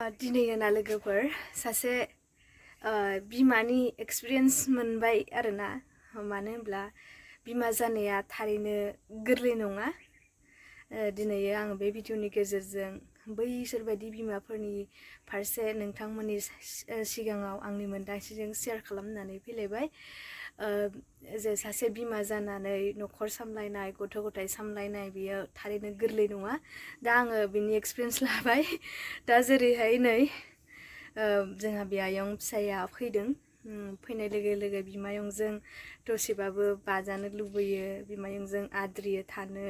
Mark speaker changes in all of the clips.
Speaker 1: दिनै ना लोगोफोर सासे बिमानि एक्सपिरियेन्स मोनबाय आरोना मानो होनब्ला बिमा जानाया थारैनो गोरलै नङा दिनै आं बे भिडिअनि गेजेरजों बैसोर बायदि बिमाफोरनि फारसे नोंथांमोननि सिगाङाव आंनि मोनदांथिजों शेयार खालामनानै फैलायबाय जे सासे बिमा जानानै न'खर सामलायनाय गथ' गथाय सामलायनाय बियो थारैनो गोरलै नङा दा आङो बिनि एक्सपिरियेन्स लाबाय दा जेरैहाय नै जोंहा बियायं फिसाया फैदों फैनाय लोगो लोगो बिमायंजों दसेबाबो बाजानो लुबैयो बिमायंजों आद्रियो थानो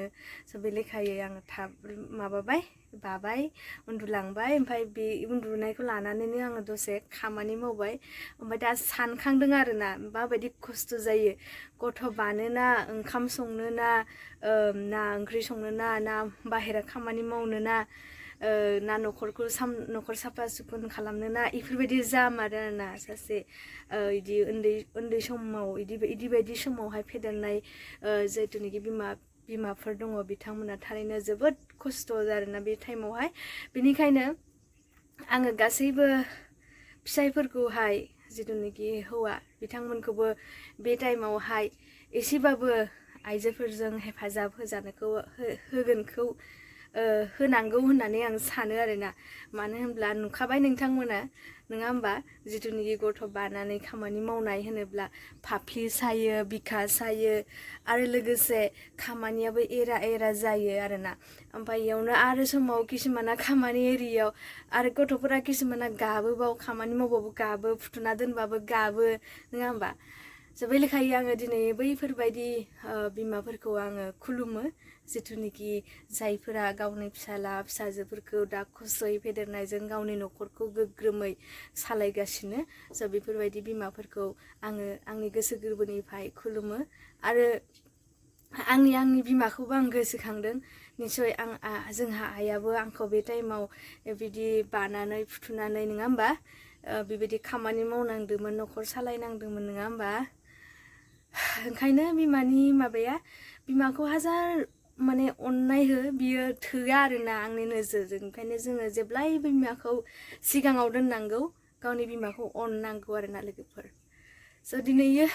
Speaker 1: स' बे लेखायै आङो थाब बाबाय उन्दुलांबाय ओमफ्राय बे उन्दुनायखौ लानानैनो आङो दसे खामानि मावबाय ओमफ्राय दा सानखांदों आरोना माबायदि खस्थ' जायो गथ' बानोना ओंखाम संनोना ना ओंख्रि संनोना ना बाहेरा खामानि मावनोना ना न'खर साफा सुफुन खालामनोना इफोरबायदि जामारो आरोना सासे इदि उन्दै समाव इदि बायदि समावहाय फेदेरनाय जिहेतुनिखि बिमाफोर दङ बिथांमोना थारैनो जोबोद खस्थ' आरोना बे टाइमावहाय बेनिखायनो आङो गासैबो फिसायफोरखौहाय जिथुनिखि हौवा बिथांमोनखौबो बे टाइमावहाय एसेबाबो आइजोफोरजों हेफाजाब होगोनखौ होनांगौ होननानै आं सानो आरोना मानो होनब्ला नुखाबाय नोंथांमोना नङा होमबा जिथुनिखि गथ' बानानै खामानि मावनाय होनोब्ला फाफ्लि सायो बिखा सायो आरो लोगोसे खामानियाबो एरा जायो आरोना ओमफ्राय इयावनो आरो समाव किसुमाना खामानि एरियाव आरो गथ'फोरा किसुमाना गाबोबाव खामानि मावबाबो गाबो फुथुना दोनबाबो गाबो नङा होमबा स' बे लेखायै आङो दिनै बैफोरबायदि बिमाफोरखौ आङो खुलुमो जिथुनिखि जायफोरा गावनि फिसाला फिसाजोफोरखौ दा खस्थ'यै फेदेरनायजों गावनि न'खरखौ गोग्रोमै सालायगासिनो स' बेफोरबायदि बिमाफोरखौ आङो आंनि गोसो गोरबोनिफ्राय खुलुमो आरो आंनि बिमाखौबो आं गोसोखांदों निसय जोंहा आइयाबो आंखौ बे टाइमाव बिदि बानानै फुथुनानै नङा होमबा बेबायदि खामानि मावनांदोंमोन न'खर सालायनांदोंमोन नङा होमबा ओंखायनो बिमानि माबाया बिमाखौ हाजार माने अननाय हो बियो थोआ आरोना आंनि नोजोरजों ओंखायनो जोङो जेब्लायबो बिमाखौ सिगाङाव दोननांगौ गावनि बिमाखौ अननांगौ आरोना लोगोफोर स' दिनैयो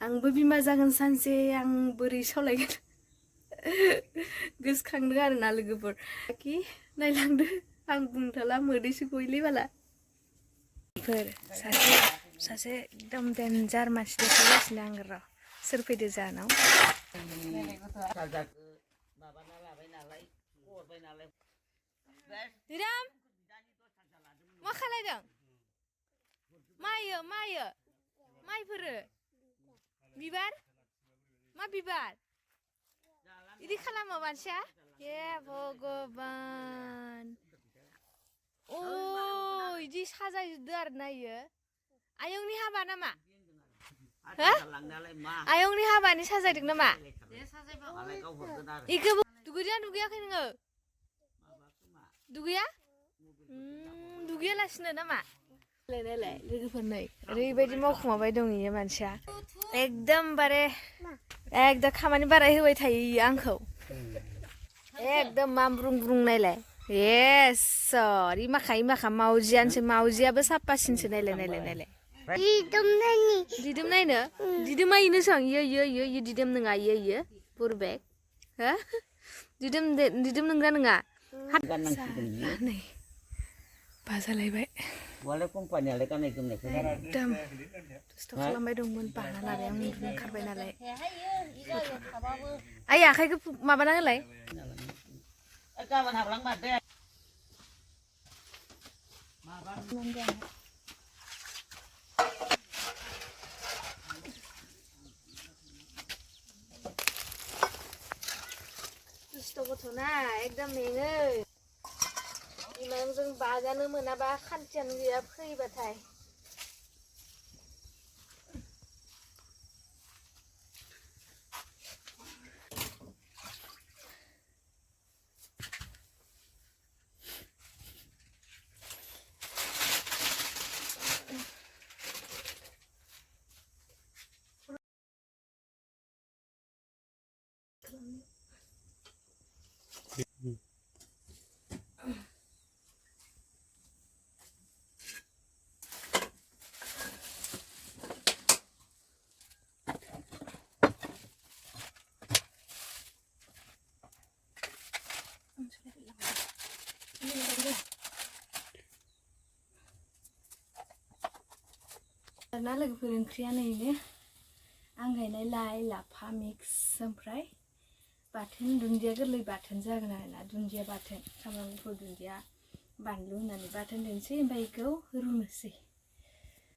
Speaker 1: आंबो बिमा जागोन सानसे आं बोरै सालायगोन गोसोखांदों आरोना लोगोफोर कि नायलांदो आं बुंनो थाला मोदैसो गयोलै बाला सासे एकदम डेन्जार मानसि देखायगासिनो आं र' सोर फैदो जाहानाव दिराम मा खालायदों माइफोरो बिबार मा बिबार इदि खालामो मानसिया हे भगबान अ इदि साजायजोबदो आरोना इयो आयंनि हाबा नामा आयंनि हाबानि साजायदों नामा इखौ दुगैदोंना दुगैयाखै नोङो दुगैयालासिनो नामा नायलाय लोगोफोर नै ओरैबायदि मावखुमाबाय दं इयो मानसिया एकदम खामानि बाराय होबाय थायो इयो आंखौ एकदम मामब्रुं नायलाय सरि माखा मावजियाबो साफासिनसो नायलाय दिदोम नायनो दिदोमा इनो सों इयो दिदोम नङा इयो बुरबेक हो दिदोम नंगौ नङा नै बाजालायबाय एकदम दुस्थ' खालामबाय दंमोन बाना लाबाय आं उन्दुनो ओंखारबाय नालाय आइ आखाइखौ माबाना होलाय दुस्थ' गथ'ना एकदम मेङो बिमाजों बाजानो मोनाबा खान्थियानो गैया फैबाथाय ना लोगोफोर ओंख्रिया नैबे आं गायनाय लाइ लाफा मिक्स ओमफ्राय बाथोन दुन्दिया गोरलै बाथोन जागोन आरोना दुन्दिया बाथोन सामब्राम गुफुर दुन्दिया बानलु होनानै बाथोन दोनसै ओमफ्राय बेखौ रुनोसै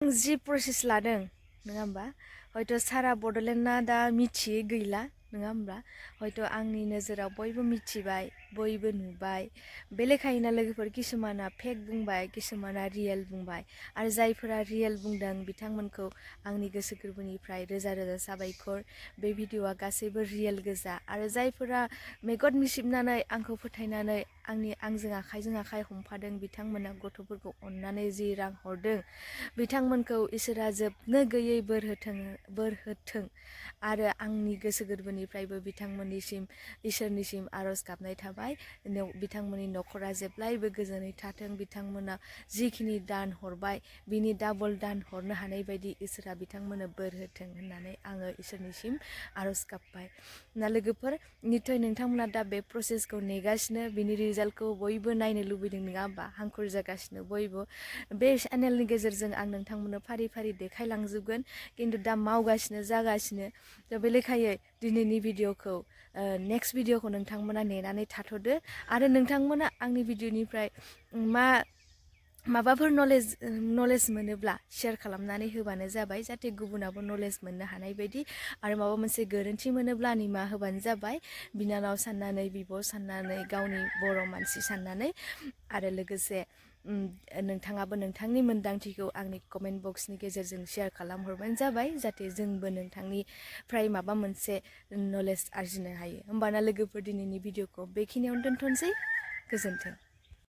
Speaker 1: जि प्रसेस लादों नङा होमबा हयथ' सारा बड'लेण्डआ दा मिथियै गैला नङा होमबा हयथ' आंनि नोजोराव बयबो मिथिबाय बयबो नुबाय बे लेखायैनो लोगोफोर किसुमाना फेक बुंबाय किसुमाना रियेल बुंबाय आरो जायफोरा रियेल बुंदों बिथांमोनखौ आंनि गोसो गोरबोनिफ्राय रोजा रोजा साबायखर बे भिडिअआ गासैबो रियेल गोजा आरो जायफोरा मेगन मिसिबनानै आंखौ फोथायनानै आंजों आखाइजों आखाइ हमफादों बिथांमोना गथ'फोरखौ अननानै जि रां हरदों बिथांमोनखौ इसोरा जोबनो गैयै बोर होथों आरो आंनि गोसो गोरबोनिफ्रायबो बिथांमोननिसिम इसोरनिसिम आरज गाबनाय थाबाय बिथांमोननि न'खरा जेब्लायबो गोजोनै थाथों बिथांमोना जिखिनि दान हरबाय बिनि डाबल दान हरनो हानाय बायदि इसोरा बिथांमोननो बोर होथों होननानै आङो इसोरनिसिम आरज गाबबाय ना लोगोफोर निथय नोंथांमोना दा बे प्रसेसखौ नेगासिनो बिनि रिजाल्टखौ बयबो नायनो लुबैदों नङा होमबा हांखुर जागासिनो बयबो बे चेनेलनि गेजेरजों आं नोंथांमोननो फारि फारि देखायलांजोबगोन खिन्थु दा मावगासिनो जागासिनो दा बे लेखायै दिनैनि भिडिअखौ नेक्स्ट भिडिअखौ नोंथांमोना नेनानै थाथ'दो आरो नोंथांमोना आंनि भिडिअनिफ्राय माबाफोर नलेज मोनोब्ला शेयार खालामनानै होबानो जाबाय जाहाथे गुबुनाबो नलेज मोननो हानाय बायदि आरो माबा मोनसे गोरोन्थि मोनोब्ला निमाहा होबानो जाबाय बिनानाव साननानै बिब' साननानै गावनि बर' मानसि साननानै आरो लोगोसे नोंथाङाबो नोंथांनि मोन्दांथिखौ आंनि कमेन्ट बक्सनि गेजेरजों शेयार खालामहरबानो जाबाय जाहाथे जोंबो नोंथांनिफ्राय माबा मोनसे नलेज आरजिनो हायो होमबाना लोगोफोर दिनैनि भिडिअखौ बेखिनियावनो दोनथ'नोसै गोजोन्थों